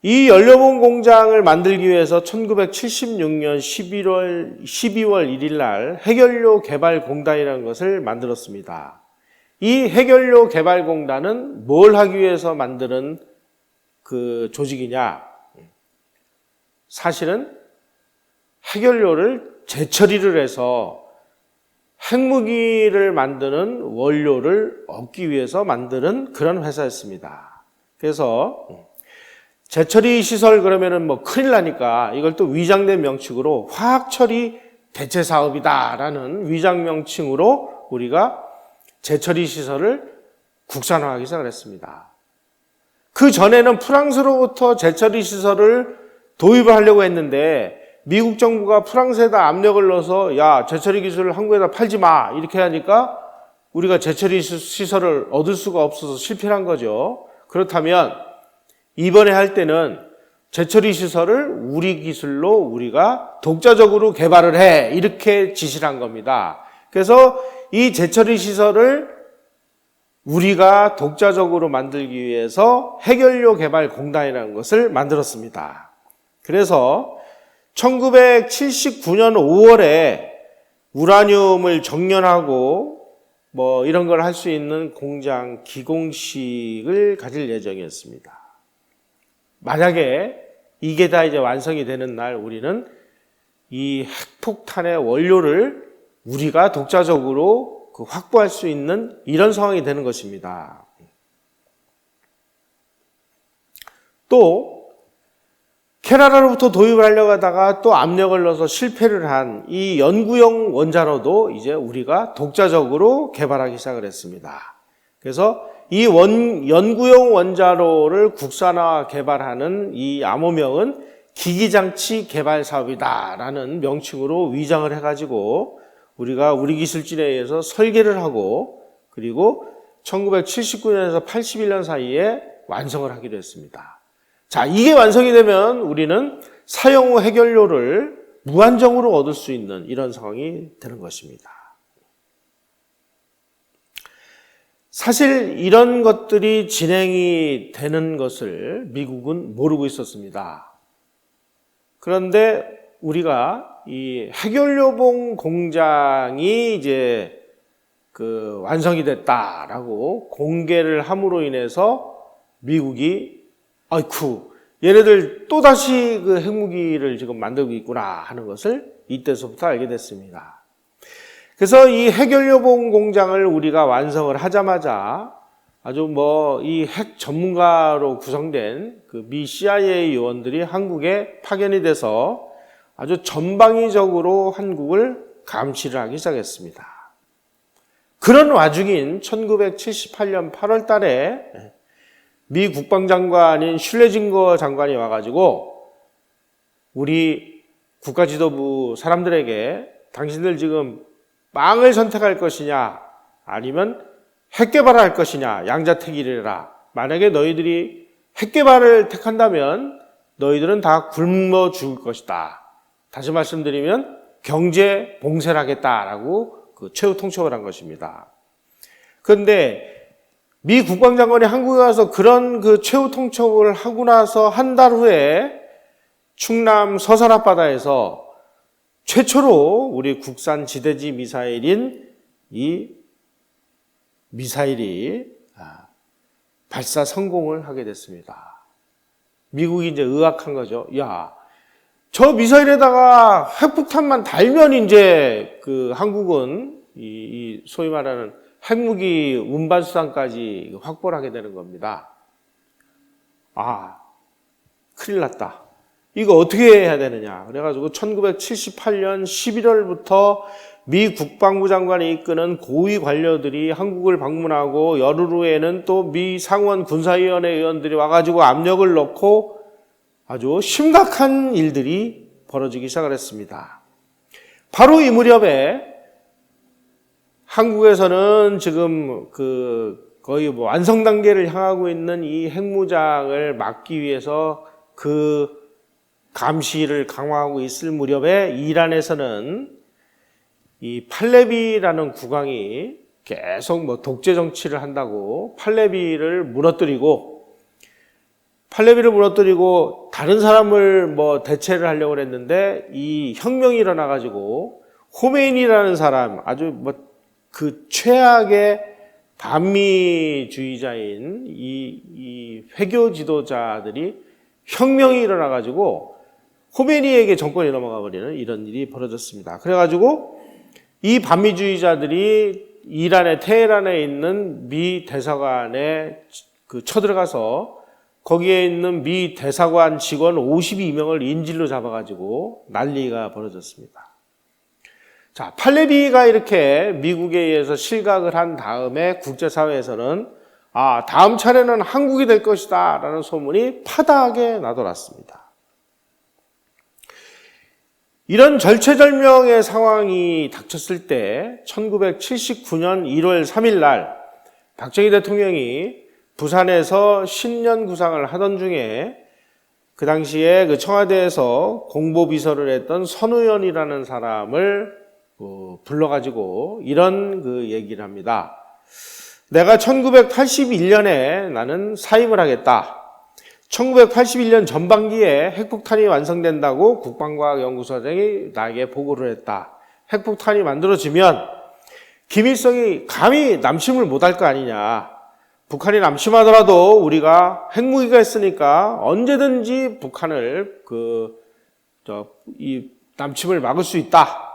이 연료봉 공장을 만들기 위해서 1976년 12월 1일 날 핵연료 개발공단이라는 것을 만들었습니다. 이 핵연료 개발공단은 뭘 하기 위해서 만드는 조직이냐? 사실은 핵연료를 재처리를 해서 핵무기를 만드는 원료를 얻기 위해서 만드는 그런 회사였습니다. 그래서 재처리 시설 그러면은 큰일 나니까 이걸 또 위장된 명칭으로 화학처리 대체 사업이다라는 위장 명칭으로 우리가 재처리 시설을 국산화하기 시작을 했습니다. 그 전에는 프랑스로부터 재처리 시설을 도입을 하려고 했는데 미국 정부가 프랑스에다 압력을 넣어서 야, 재처리 기술을 한국에다 팔지 마 이렇게 하니까 우리가 재처리 시설을 얻을 수가 없어서 실패를 한 거죠. 그렇다면 이번에 할 때는 재처리 시설을 우리 기술로 우리가 독자적으로 개발을 해 이렇게 지시를 한 겁니다. 그래서 이 재처리 시설을 우리가 독자적으로 만들기 위해서 핵연료 개발 공단이라는 것을 만들었습니다. 그래서 1979년 5월에 우라늄을 정련하고 이런 걸 할 수 있는 공장 기공식을 가질 예정이었습니다. 만약에 이게 다 이제 완성이 되는 날 우리는 이 핵폭탄의 원료를 우리가 독자적으로 확보할 수 있는 이런 상황이 되는 것입니다. 또 캐나다로부터 도입을 하려고 하다가 또 압력을 넣어서 실패를 한 이 연구용 원자로도 이제 우리가 독자적으로 개발하기 시작을 했습니다. 그래서 이 연구용 원자로를 국산화 개발하는 이 암호명은 기기장치 개발 사업이다라는 명칭으로 위장을 해가지고 우리가 우리 기술진에 의해서 설계를 하고 그리고 1979년에서 81년 사이에 완성을 하기로 했습니다. 자, 이게 완성이 되면 우리는 사용 후 해결료를 무한정으로 얻을 수 있는 이런 상황이 되는 것입니다. 사실 이런 것들이 진행이 되는 것을 미국은 모르고 있었습니다. 그런데 우리가 이 해결료봉 공장이 이제 완성이 됐다라고 공개를 함으로 인해서 미국이 아이쿠 얘네들 또다시 핵무기를 지금 만들고 있구나 하는 것을 이때서부터 알게 됐습니다. 그래서 이 해결료봉 공장을 우리가 완성을 하자마자 아주 이 핵 전문가로 구성된 미 CIA 요원들이 한국에 파견이 돼서 아주 전방위적으로 한국을 감시를 하기 시작했습니다. 그런 와중인 1978년 8월 달에 미 국방장관인 슐레징거 장관이 와가지고 우리 국가지도부 사람들에게 당신들 지금 빵을 선택할 것이냐 아니면 핵개발을 할 것이냐 양자택일이라. 만약에 너희들이 핵개발을 택한다면 너희들은 다 굶어 죽을 것이다. 다시 말씀드리면 경제 봉쇄를 하겠다라고 최후 통첩을 한 것입니다. 그런데 미 국방장관이 한국에 가서 그런 최후 통첩을 하고 나서 한 달 후에 충남 서산 앞바다에서 최초로 우리 국산 지대지 미사일인 이 미사일이 발사 성공을 하게 됐습니다. 미국이 이제 의학한 거죠. 야, 저 미사일에다가 핵폭탄만 달면 이제 한국은 이 소위 말하는 핵무기 운반 수단까지 확보를 하게 되는 겁니다. 아, 큰일 났다. 이거 어떻게 해야 되느냐. 그래가지고 1978년 11월부터 미 국방부 장관이 이끄는 고위 관료들이 한국을 방문하고 열흘 후에는 또 미 상원 군사위원회 의원들이 와가지고 압력을 넣고 아주 심각한 일들이 벌어지기 시작을 했습니다. 바로 이 무렵에 한국에서는 지금 거의 완성 단계를 향하고 있는 이 핵무장을 막기 위해서 감시를 강화하고 있을 무렵에 이란에서는 이 팔레비라는 국왕이 계속 독재 정치를 한다고 팔레비를 무너뜨리고 다른 사람을 대체를 하려고 했는데 이 혁명이 일어나가지고 호메인이라는 사람 아주 최악의 반미주의자인 이 회교 지도자들이 혁명이 일어나가지고 호메니에게 정권이 넘어가 버리는 이런 일이 벌어졌습니다. 그래가지고 이 반미주의자들이 이란의 테헤란에 있는 미 대사관에 쳐들어가서 거기에 있는 미 대사관 직원 52명을 인질로 잡아가지고 난리가 벌어졌습니다. 자, 팔레비가 이렇게 미국에 의해서 실각을 한 다음에 국제사회에서는 다음 차례는 한국이 될 것이다 라는 소문이 파다하게 나돌았습니다. 이런 절체절명의 상황이 닥쳤을 때 1979년 1월 3일 날 박정희 대통령이 부산에서 신년 구상을 하던 중에 그 당시에 청와대에서 공보비서를 했던 선우연이라는 사람을 불러가지고 이런 얘기를 합니다. 내가 1981년에 나는 사임을 하겠다. 1981년 전반기에 핵폭탄이 완성된다고 국방과학연구소장이 나에게 보고를 했다. 핵폭탄이 만들어지면 김일성이 감히 남침을 못할 거 아니냐. 북한이 남침하더라도 우리가 핵무기가 있으니까 언제든지 북한을 이 남침을 막을 수 있다.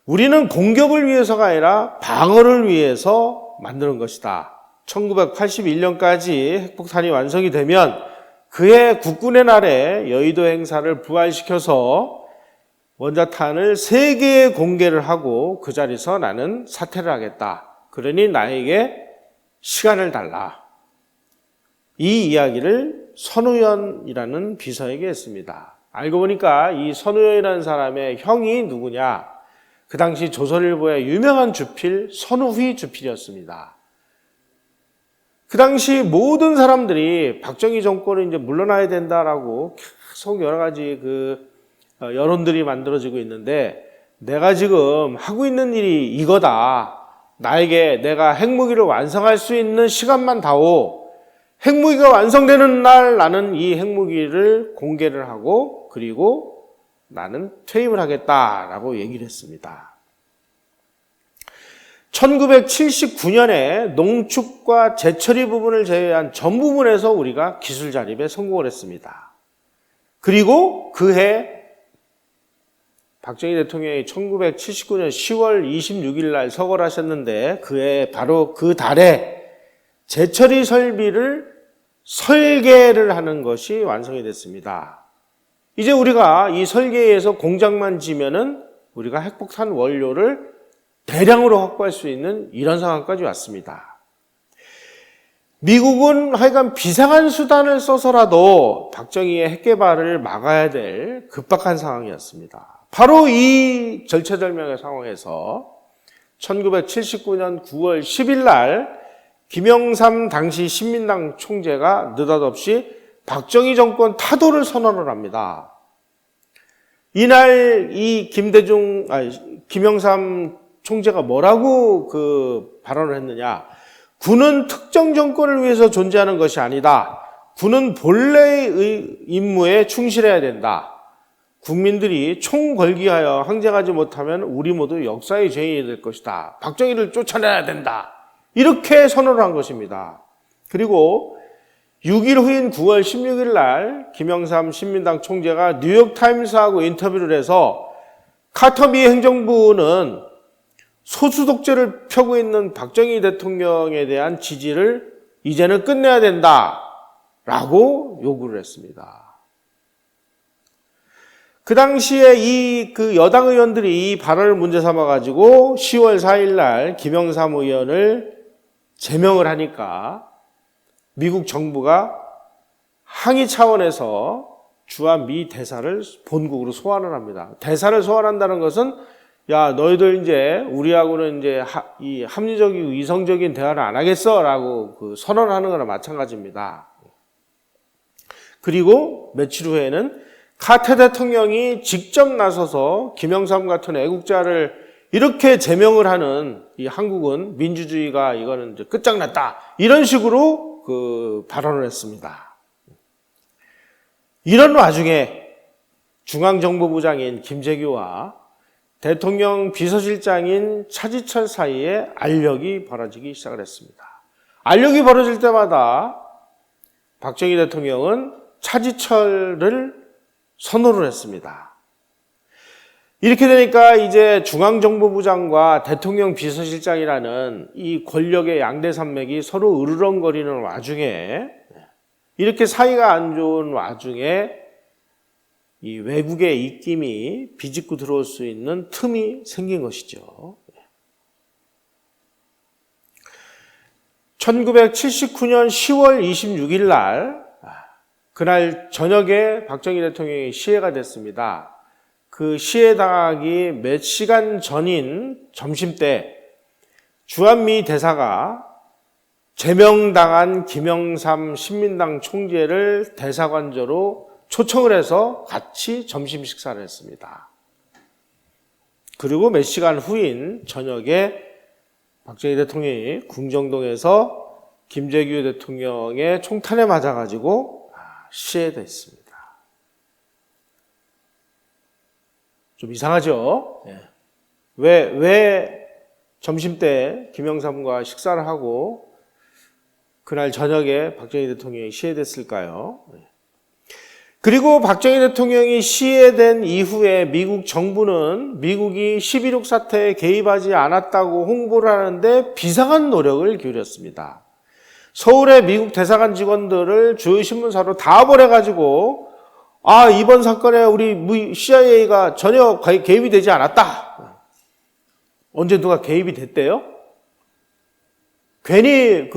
우리는 공격을 위해서가 아니라 방어를 위해서 만드는 것이다. 1981년까지 핵폭탄이 완성이 되면 그해 국군의 날에 여의도 행사를 부활시켜서 원자탄을 3개에 공개를 하고 그 자리에서 나는 사퇴를 하겠다. 그러니 나에게 시간을 달라. 이 이야기를 선우연이라는 비서에게 했습니다. 알고 보니까 이 선우연이라는 사람의 형이 누구냐? 그 당시 조선일보의 유명한 주필 선우휘 주필이었습니다. 그 당시 모든 사람들이 박정희 정권은 이제 물러나야 된다라고 계속 여러 가지 여론들이 만들어지고 있는데 내가 지금 하고 있는 일이 이거다. 나에게 내가 핵무기를 완성할 수 있는 시간만 다오. 핵무기가 완성되는 날 나는 이 핵무기를 공개를 하고 그리고 나는 퇴임을 하겠다라고 얘기를 했습니다. 1979년에 농축과 재처리 부분을 제외한 전 부분에서 우리가 기술 자립에 성공을 했습니다. 그리고 그해 박정희 대통령이 1979년 10월 26일 날 서거를 하셨는데 그해 바로 그 달에 재처리 설비를 설계를 하는 것이 완성이 됐습니다. 이제 우리가 이 설계에서 공장만 지면은 우리가 핵폭탄 원료를 대량으로 확보할 수 있는 이런 상황까지 왔습니다. 미국은 하여간 비상한 수단을 써서라도 박정희의 핵개발을 막아야 될 급박한 상황이었습니다. 바로 이 절체절명의 상황에서 1979년 9월 10일 날 김영삼 당시 신민당 총재가 느닷없이 박정희 정권 타도를 선언을 합니다. 이날 이 김영삼 총재가 뭐라고 발언을 했느냐? 군은 특정 정권을 위해서 존재하는 것이 아니다. 군은 본래의 임무에 충실해야 된다. 국민들이 총 걸기하여 항쟁하지 못하면 우리 모두 역사의 죄인이 될 것이다. 박정희를 쫓아내야 된다. 이렇게 선언을 한 것입니다. 그리고 6일 후인 9월 16일 날 김영삼 신민당 총재가 뉴욕타임스하고 인터뷰를 해서 카터 미 행정부는 소수 독재를 펴고 있는 박정희 대통령에 대한 지지를 이제는 끝내야 된다라고 요구를 했습니다. 그 당시에 여당 의원들이 이 발언을 문제 삼아가지고 10월 4일 날 김영삼 의원을 제명을 하니까 미국 정부가 항의 차원에서 주한 미 대사를 본국으로 소환을 합니다. 대사를 소환한다는 것은 야, 너희들 이제 우리하고는 이제 이 합리적이고 이성적인 대화를 안 하겠어라고 선언하는 거나 마찬가지입니다. 그리고 며칠 후에는 카터 대통령이 직접 나서서 김영삼 같은 애국자를 이렇게 제명을 하는 이 한국은 민주주의가 이거는 이제 끝장났다. 이런 식으로 발언을 했습니다. 이런 와중에 중앙정보부장인 김재규와 대통령 비서실장인 차지철 사이에 알력이 벌어지기 시작을 했습니다. 알력이 벌어질 때마다 박정희 대통령은 차지철을 선호를 했습니다. 이렇게 되니까 이제 중앙정보부장과 대통령 비서실장이라는 이 권력의 양대 산맥이 서로 으르렁거리는 와중에 이렇게 사이가 안 좋은 와중에 이 외국의 입김이 비집고 들어올 수 있는 틈이 생긴 것이죠. 1979년 10월 26일 날 그날 저녁에 박정희 대통령이 시해가 됐습니다. 그 시해당하기 몇 시간 전인 점심때 주한미 대사가 제명당한 김영삼 신민당 총재를 대사관저로 초청을 해서 같이 점심 식사를 했습니다. 그리고 몇 시간 후인 저녁에 박정희 대통령이 궁정동에서 김재규 대통령의 총탄에 맞아가지고 시해됐습니다. 좀 이상하죠? 왜 점심때 김영삼과 식사를 하고 그날 저녁에 박정희 대통령이 시해됐을까요? 그리고 박정희 대통령이 시해된 이후에 미국 정부는 미국이 11.6 사태에 개입하지 않았다고 홍보를 하는데 비상한 노력을 기울였습니다. 서울의 미국 대사관 직원들을 주요 신문사로 다 보내가지고 이번 사건에 우리 CIA가 전혀 개입이 되지 않았다. 언제 누가 개입이 됐대요? 괜히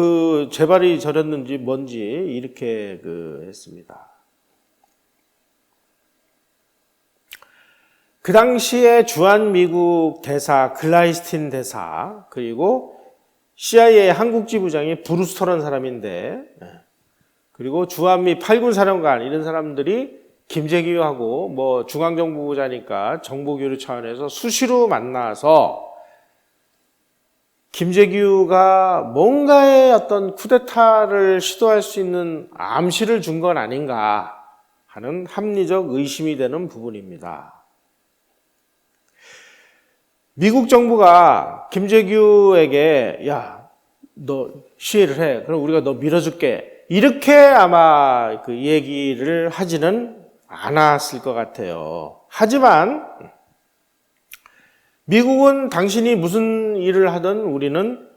재발이 저렸는지 뭔지 이렇게 했습니다. 그 당시에 주한미국 대사 글라이스틴 대사 그리고 CIA 한국지부장이 브루스터라는 사람인데 그리고 주한미 8군 사령관 이런 사람들이 김재규하고 중앙정보부자니까 정보교류 차원에서 수시로 만나서 김재규가 뭔가의 어떤 쿠데타를 시도할 수 있는 암시를 준 건 아닌가 하는 합리적 의심이 되는 부분입니다. 미국 정부가 김재규에게 너 시해를 해. 그럼 우리가 너 밀어줄게. 이렇게 아마 그 얘기를 하지는 않았을 것 같아요. 하지만 미국은 당신이 무슨 일을 하든 우리는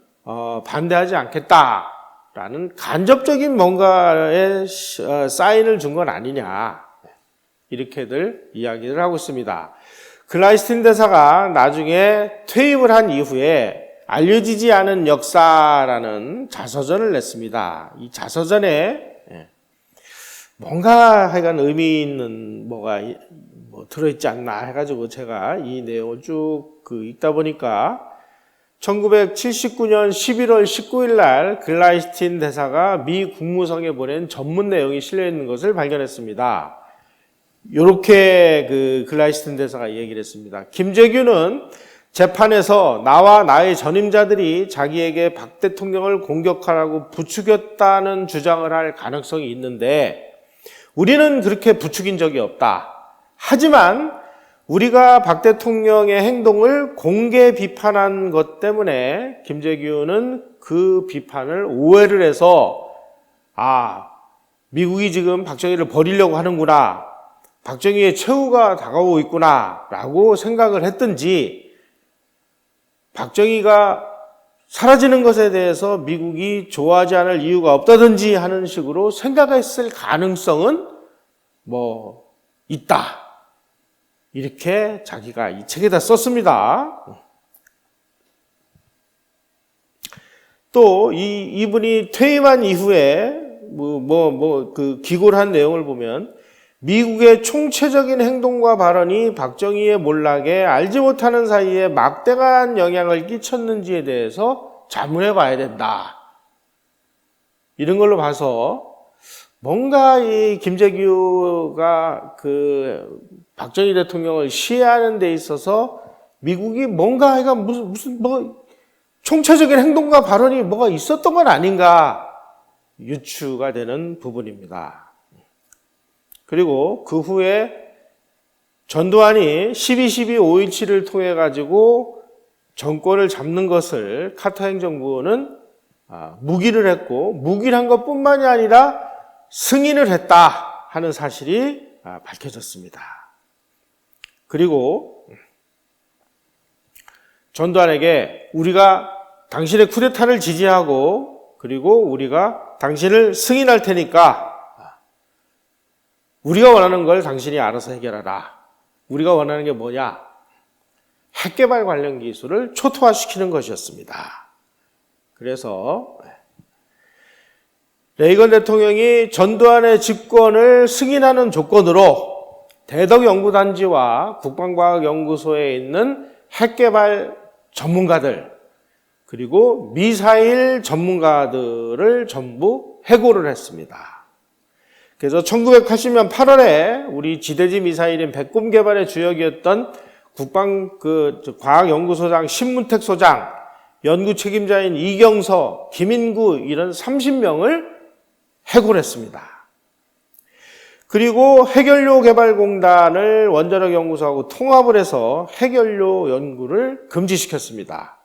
반대하지 않겠다라는 간접적인 뭔가의 사인을 준 건 아니냐. 이렇게들 이야기를 하고 있습니다. 글라이스틴 대사가 나중에 퇴임을 한 이후에 알려지지 않은 역사라는 자서전을 냈습니다. 이 자서전에 뭔가 하여간 의미 있는 뭐가 들어있지 않나 해가지고 제가 이 내용을 쭉 읽다 보니까 1979년 11월 19일 날 글라이스틴 대사가 미 국무성에 보낸 전문 내용이 실려 있는 것을 발견했습니다. 이렇게 글라이스틴 대사가 얘기를 했습니다. 김재규는 재판에서 나와 나의 전임자들이 자기에게 박 대통령을 공격하라고 부추겼다는 주장을 할 가능성이 있는데 우리는 그렇게 부추긴 적이 없다. 하지만 우리가 박 대통령의 행동을 공개 비판한 것 때문에 김재규는 그 비판을 오해를 해서 미국이 지금 박정희를 버리려고 하는구나. 박정희의 최후가 다가오고 있구나 라고 생각을 했든지 박정희가 사라지는 것에 대해서 미국이 좋아하지 않을 이유가 없다든지 하는 식으로 생각했을 가능성은 있다. 이렇게 자기가 이 책에다 썼습니다. 또 이분이 퇴임한 이후에 기고를 한 내용을 보면 미국의 총체적인 행동과 발언이 박정희의 몰락에 알지 못하는 사이에 막대한 영향을 끼쳤는지에 대해서 자문해 봐야 된다. 이런 걸로 봐서 뭔가 이 김재규가 박정희 대통령을 시해하는 데 있어서 미국이 뭔가 무슨 총체적인 행동과 발언이 뭐가 있었던 건 아닌가 유추가 되는 부분입니다. 그리고 그 후에 전두환이 12.12.5.17을 통해 가지고 정권을 잡는 것을 카터 행정부는 묵인을 했고 묵인한 것뿐만이 아니라 승인을 했다 하는 사실이 밝혀졌습니다. 그리고 전두환에게 우리가 당신의 쿠데타를 지지하고 그리고 우리가 당신을 승인할 테니까 우리가 원하는 걸 당신이 알아서 해결하라. 우리가 원하는 게 뭐냐? 핵개발 관련 기술을 초토화시키는 것이었습니다. 그래서 레이건 대통령이 전두환의 집권을 승인하는 조건으로 대덕연구단지와 국방과학연구소에 있는 핵개발 전문가들 그리고 미사일 전문가들을 전부 해고를 했습니다. 그래서 1980년 8월에 우리 지대지 미사일인 백곰 개발의 주역이었던 과학연구소장 신문택 소장, 연구 책임자인 이경서, 김인구 이런 30명을 해고를 했습니다. 그리고 핵연료 개발공단을 원자력 연구소하고 통합을 해서 핵연료 연구를 금지시켰습니다.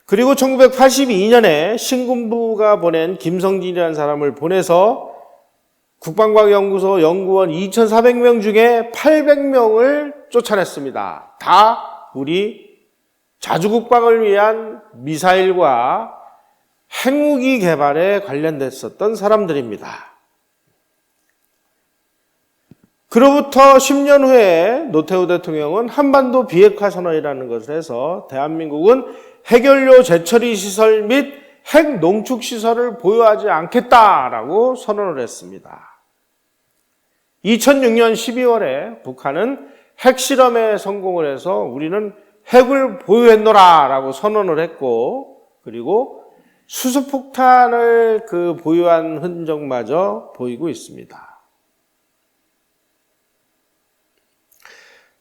그리고 1982년에 신군부가 보낸 김성진이라는 사람을 보내서 국방과학연구소 연구원 2,400명 중에 800명을 쫓아냈습니다. 다 우리 자주국방을 위한 미사일과 핵무기 개발에 관련됐었던 사람들입니다. 그로부터 10년 후에 노태우 대통령은 한반도 비핵화 선언이라는 것을 해서 대한민국은 핵연료 재처리 시설 및 핵 농축 시설을 보유하지 않겠다라고 선언을 했습니다. 2006년 12월에 북한은 핵실험에 성공을 해서 우리는 핵을 보유했노라라고 선언을 했고, 그리고 수소폭탄을 보유한 흔적마저 보이고 있습니다.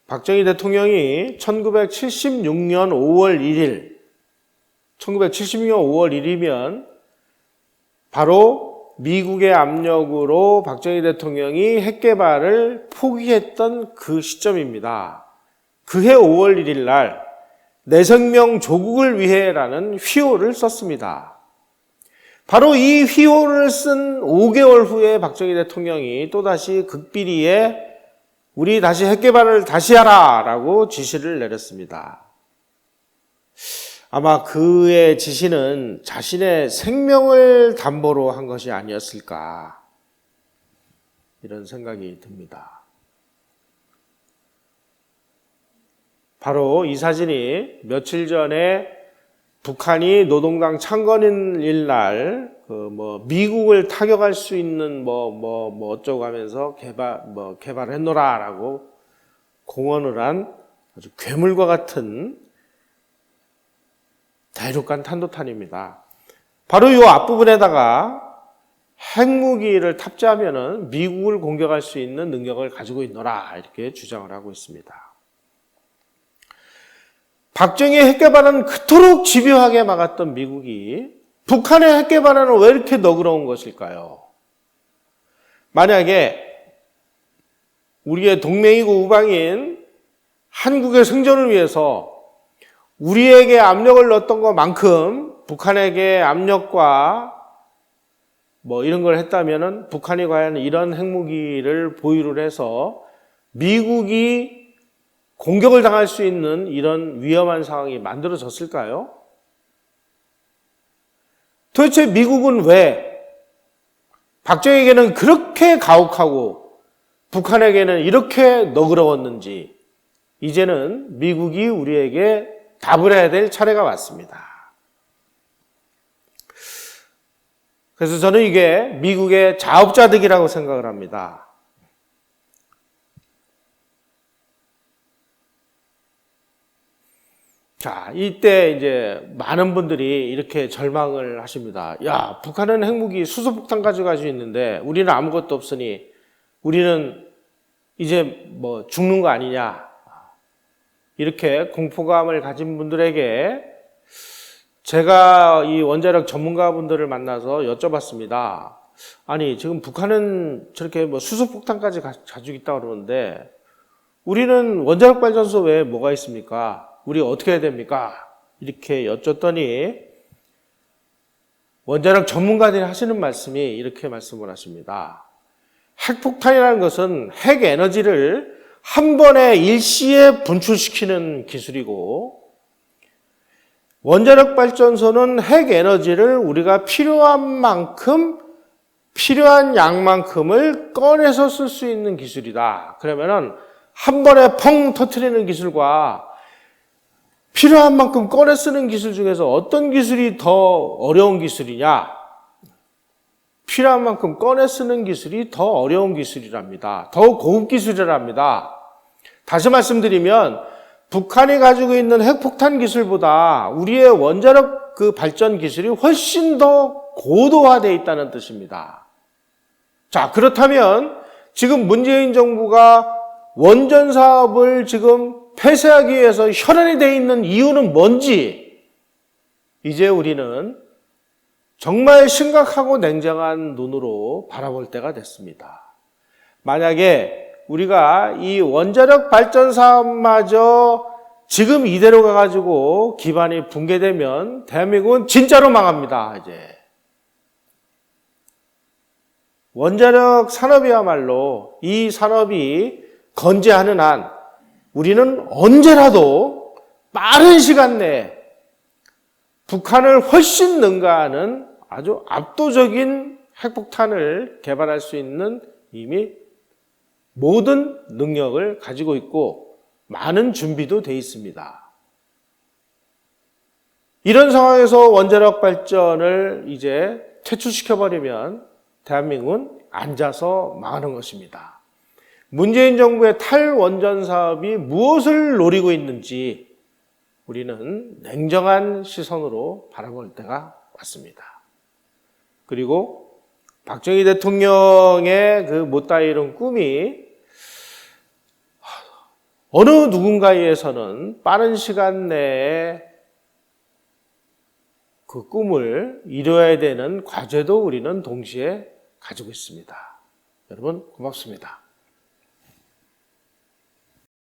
박정희 대통령이 1976년 5월 1일, 1976년 5월 1일이면 바로 미국의 압력으로 박정희 대통령이 핵 개발을 포기했던 그 시점입니다. 그해 5월 1일 날 내 생명 조국을 위해라는 휘호를 썼습니다. 바로 이 휘호를 쓴 5개월 후에 박정희 대통령이 또다시 극비리에 우리 다시 핵 개발을 다시 하라라고 지시를 내렸습니다. 아마 그의 지시는 자신의 생명을 담보로 한 것이 아니었을까, 이런 생각이 듭니다. 바로 이 사진이 며칠 전에 북한이 노동당 창건일 날 미국을 타격할 수 있는 어쩌고 하면서 개발했노라라고 공언을 한 아주 괴물과 같은 대륙간 탄도탄입니다. 바로 이 앞부분에다가 핵무기를 탑재하면은 미국을 공격할 수 있는 능력을 가지고 있노라, 이렇게 주장을 하고 있습니다. 박정희의 핵개발은 그토록 집요하게 막았던 미국이 북한의 핵개발은 왜 이렇게 너그러운 것일까요? 만약에 우리의 동맹이고 우방인 한국의 생존을 위해서 우리에게 압력을 넣었던 것만큼 북한에게 압력과 이런 걸 했다면은 북한이 과연 이런 핵무기를 보유를 해서 미국이 공격을 당할 수 있는 이런 위험한 상황이 만들어졌을까요? 도대체 미국은 왜 박정희에게는 그렇게 가혹하고 북한에게는 이렇게 너그러웠는지, 이제는 미국이 우리에게 답을 해야 될 차례가 왔습니다. 그래서 저는 이게 미국의 자업자득이라고 생각을 합니다. 자, 이때 이제 많은 분들이 이렇게 절망을 하십니다. 야, 북한은 핵무기 수소폭탄 가지고 있는데 우리는 아무것도 없으니 우리는 이제 죽는 거 아니냐. 이렇게 공포감을 가진 분들에게 제가 이 원자력 전문가분들을 만나서 여쭤봤습니다. 아니, 지금 북한은 저렇게 수소폭탄까지 가지고 있다고 그러는데 우리는 원자력 발전소 외에 뭐가 있습니까? 우리 어떻게 해야 됩니까? 이렇게 여쭸더니 원자력 전문가들이 하시는 말씀이 이렇게 말씀을 하십니다. 핵폭탄이라는 것은 핵 에너지를 한 번에 일시에 분출시키는 기술이고, 원자력 발전소는 핵 에너지를 우리가 필요한 만큼, 필요한 양만큼을 꺼내서 쓸 수 있는 기술이다. 그러면은 한 번에 펑 터트리는 기술과 필요한 만큼 꺼내 쓰는 기술 중에서 어떤 기술이 더 어려운 기술이냐? 필요한 만큼 꺼내 쓰는 기술이 더 어려운 기술이랍니다. 더 고급 기술이랍니다. 다시 말씀드리면 북한이 가지고 있는 핵폭탄 기술보다 우리의 원자력 발전 기술이 훨씬 더 고도화되어 있다는 뜻입니다. 자, 그렇다면 지금 문재인 정부가 원전 사업을 지금 폐쇄하기 위해서 혈안이 되어 있는 이유는 뭔지 이제 우리는 정말 심각하고 냉정한 눈으로 바라볼 때가 됐습니다. 만약에 우리가 이 원자력 발전 사업마저 지금 이대로 가가지고 기반이 붕괴되면 대한민국은 진짜로 망합니다. 이제 원자력 산업이야말로 이 산업이 건재하는 한 우리는 언제라도 빠른 시간 내에 북한을 훨씬 능가하는 아주 압도적인 핵폭탄을 개발할 수 있는 이미 모든 능력을 가지고 있고 많은 준비도 돼 있습니다. 이런 상황에서 원자력 발전을 이제 퇴출시켜버리면 대한민국은 앉아서 망하는 것입니다. 문재인 정부의 탈원전 사업이 무엇을 노리고 있는지 우리는 냉정한 시선으로 바라볼 때가 왔습니다. 그리고 박정희 대통령의 그 못다 이룬 꿈이 어느 누군가에서는 빠른 시간 내에 그 꿈을 이루어야 되는 과제도 우리는 동시에 가지고 있습니다. 여러분 고맙습니다.